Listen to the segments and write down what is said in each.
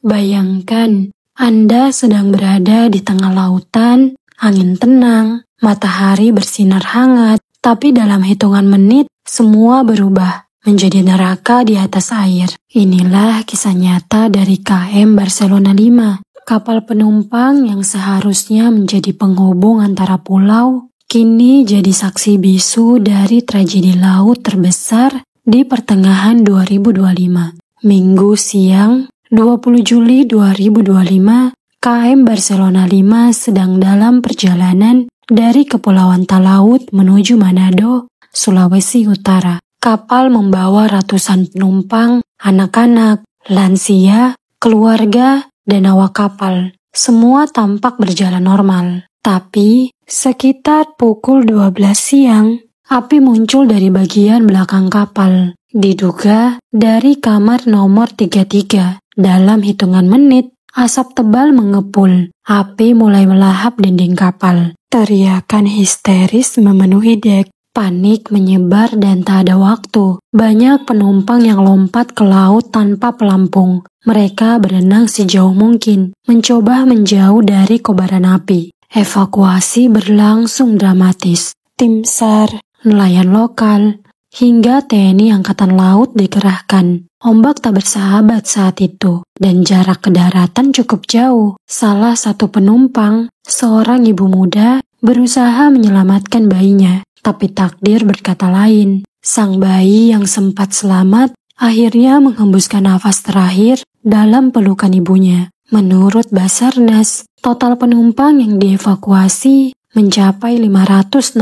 Bayangkan, Anda sedang berada di tengah lautan, angin tenang, matahari bersinar hangat, tapi dalam hitungan menit, semua berubah menjadi neraka di atas air. Inilah kisah nyata dari KM Barcelona 5, kapal penumpang yang seharusnya menjadi penghubung antara pulau, kini jadi saksi bisu dari tragedi laut terbesar di pertengahan 2025. Minggu siang, 20 Juli 2025, KM Barcelona 5 sedang dalam perjalanan dari Kepulauan Talaut menuju Manado, Sulawesi Utara. Kapal membawa ratusan penumpang, anak-anak, lansia, keluarga, dan awak kapal. Semua tampak berjalan normal. Tapi, sekitar pukul 12 siang, api muncul dari bagian belakang kapal. Diduga dari kamar nomor 33. Dalam hitungan menit, asap tebal mengepul. Api mulai melahap dinding kapal. Teriakan histeris memenuhi dek. Panik menyebar dan tak ada waktu. Banyak penumpang yang lompat ke laut tanpa pelampung. Mereka berenang sejauh mungkin, mencoba menjauh dari kobaran api. Evakuasi berlangsung dramatis. Tim SAR, nelayan lokal, hingga TNI Angkatan Laut dikerahkan. Ombak tak bersahabat saat itu, dan jarak ke daratan cukup jauh. Salah satu penumpang, seorang ibu muda, berusaha menyelamatkan bayinya, tapi takdir berkata lain. Sang bayi yang sempat selamat, akhirnya menghembuskan nafas terakhir dalam pelukan ibunya. Menurut Basarnas, total penumpang yang dievakuasi mencapai 568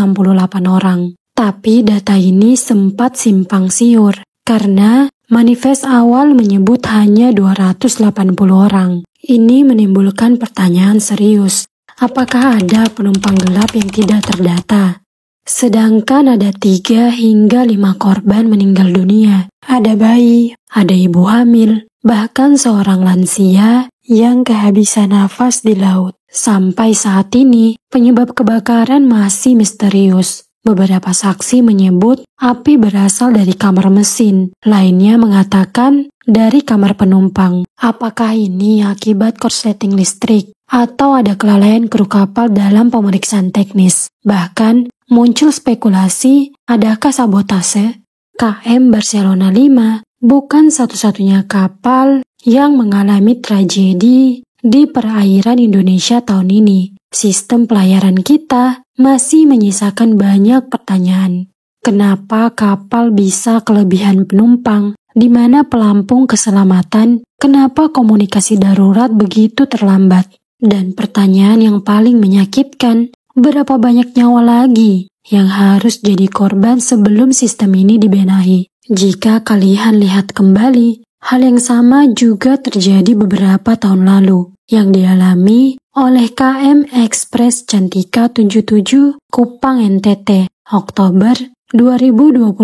orang. Tapi data ini sempat simpang siur, karena manifest awal menyebut hanya 280 orang. Ini menimbulkan pertanyaan serius. Apakah ada penumpang gelap yang tidak terdata? Sedangkan ada 3 hingga 5 korban meninggal dunia. Ada bayi, ada ibu hamil, bahkan seorang lansia yang kehabisan nafas di laut. Sampai saat ini, penyebab kebakaran masih misterius. Beberapa saksi menyebut api berasal dari kamar mesin, lainnya mengatakan dari kamar penumpang. Apakah ini akibat korsleting listrik? Atau ada kelalaian kru kapal dalam pemeriksaan teknis? Bahkan, muncul spekulasi, adakah sabotase? KM Barcelona 5 bukan satu-satunya kapal yang mengalami tragedi di perairan Indonesia tahun ini. Sistem pelayaran kita masih menyisakan banyak pertanyaan. Kenapa kapal bisa kelebihan penumpang? Di mana pelampung keselamatan? Kenapa komunikasi darurat begitu terlambat? Dan pertanyaan yang paling menyakitkan, berapa banyak nyawa lagi yang harus jadi korban sebelum sistem ini dibenahi? Jika kalian lihat kembali, hal yang sama juga terjadi beberapa tahun lalu, yang dialami oleh KM Express Cantika 77 Kupang NTT, Oktober 2022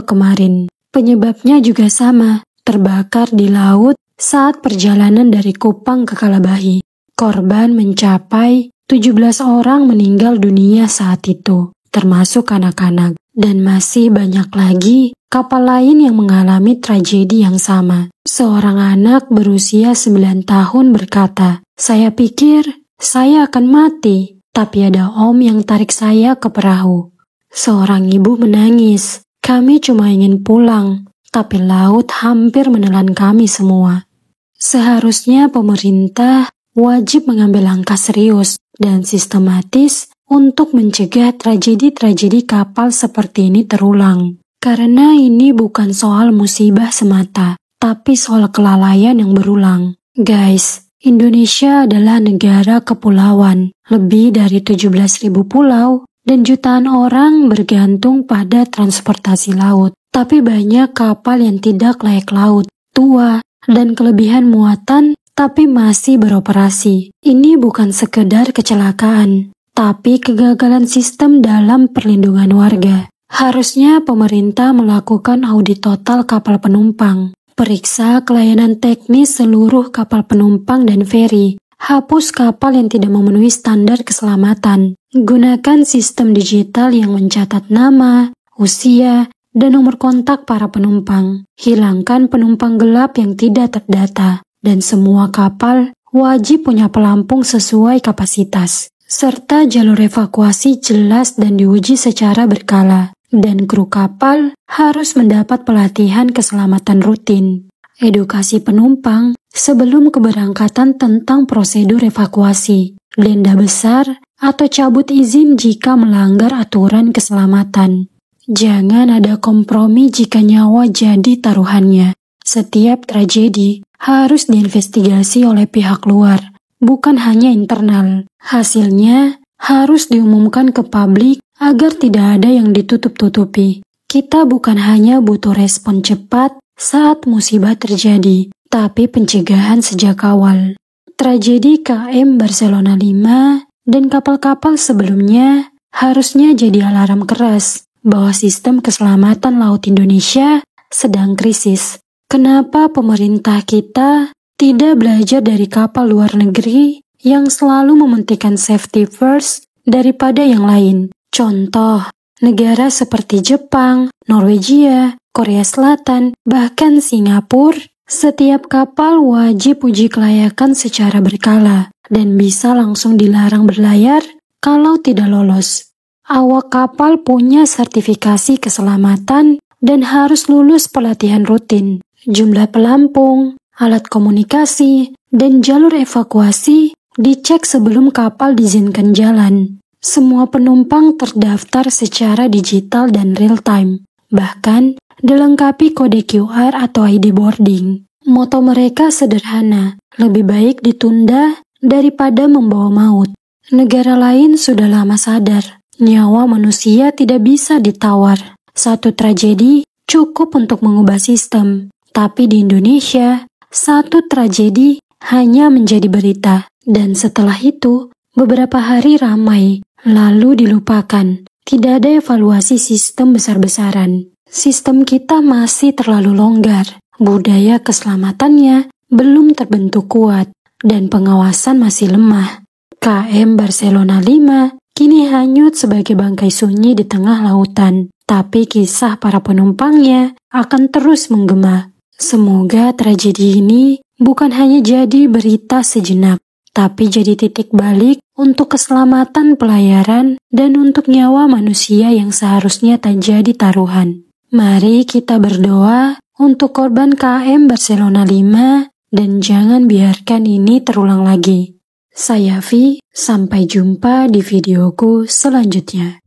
kemarin. Penyebabnya juga sama, terbakar di laut saat perjalanan dari Kupang ke Kalabahi. Korban mencapai 17 orang meninggal dunia saat itu, termasuk anak-anak. Dan masih banyak lagi kapal lain yang mengalami tragedi yang sama. Seorang anak berusia 9 tahun berkata, "Saya pikir saya akan mati, tapi ada om yang tarik saya ke perahu." Seorang ibu menangis, "Kami cuma ingin pulang, tapi laut hampir menelan kami semua." Seharusnya pemerintah wajib mengambil langkah serius dan sistematis untuk mencegah tragedi-tragedi kapal seperti ini terulang. Karena ini bukan soal musibah semata, tapi soal kelalaian yang berulang. Guys, Indonesia adalah negara kepulauan, lebih dari 17.000 pulau, dan jutaan orang bergantung pada transportasi laut. Tapi banyak kapal yang tidak layak laut, tua, dan kelebihan muatan, tapi masih beroperasi. Ini bukan sekedar kecelakaan, tapi kegagalan sistem dalam perlindungan warga. Harusnya pemerintah melakukan audit total kapal penumpang, periksa kelayanan teknis seluruh kapal penumpang dan feri, hapus kapal yang tidak memenuhi standar keselamatan. Gunakan sistem digital yang mencatat nama, usia, dan nomor kontak para penumpang. Hilangkan penumpang gelap yang tidak terdata. Dan semua kapal wajib punya pelampung sesuai kapasitas. Serta jalur evakuasi jelas dan diuji secara berkala. Dan kru kapal harus mendapat pelatihan keselamatan rutin. Edukasi penumpang sebelum keberangkatan tentang prosedur evakuasi, denda besar, atau cabut izin jika melanggar aturan keselamatan. Jangan ada kompromi jika nyawa jadi taruhannya. Setiap tragedi harus diinvestigasi oleh pihak luar, bukan hanya internal. Hasilnya harus diumumkan ke publik agar tidak ada yang ditutup-tutupi. Kita bukan hanya butuh respon cepat saat musibah terjadi, tapi pencegahan sejak awal. Tragedi KM Barcelona 5 dan kapal-kapal sebelumnya harusnya jadi alarm keras bahwa sistem keselamatan laut Indonesia sedang krisis. Kenapa pemerintah kita tidak belajar dari kapal luar negeri yang selalu mementingkan safety first daripada yang lain? Contoh, negara seperti Jepang, Norwegia, Korea Selatan, bahkan Singapura, setiap kapal wajib uji kelayakan secara berkala dan bisa langsung dilarang berlayar kalau tidak lolos. Awak kapal punya sertifikasi keselamatan dan harus lulus pelatihan rutin. Jumlah pelampung, alat komunikasi, dan jalur evakuasi dicek sebelum kapal diizinkan jalan. Semua penumpang terdaftar secara digital dan real time. Bahkan dilengkapi kode QR atau ID boarding. Moto mereka sederhana, lebih baik ditunda daripada membawa maut. Negara lain sudah lama sadar, nyawa manusia tidak bisa ditawar. Satu tragedi cukup untuk mengubah sistem. Tapi di Indonesia, satu tragedi hanya menjadi berita. Dan setelah itu, beberapa hari ramai, lalu dilupakan. Tidak ada evaluasi sistem besar-besaran. Sistem kita masih terlalu longgar. Budaya keselamatannya belum terbentuk kuat. Dan pengawasan masih lemah. KM Barcelona 5 kini hanyut sebagai bangkai sunyi di tengah lautan. Tapi kisah para penumpangnya akan terus menggema. Semoga tragedi ini bukan hanya jadi berita sejenak, tapi jadi titik balik untuk keselamatan pelayaran dan untuk nyawa manusia yang seharusnya tak jadi taruhan. Mari kita berdoa untuk korban KM Barcelona 5 dan jangan biarkan ini terulang lagi. Saya Vi, sampai jumpa di videoku selanjutnya.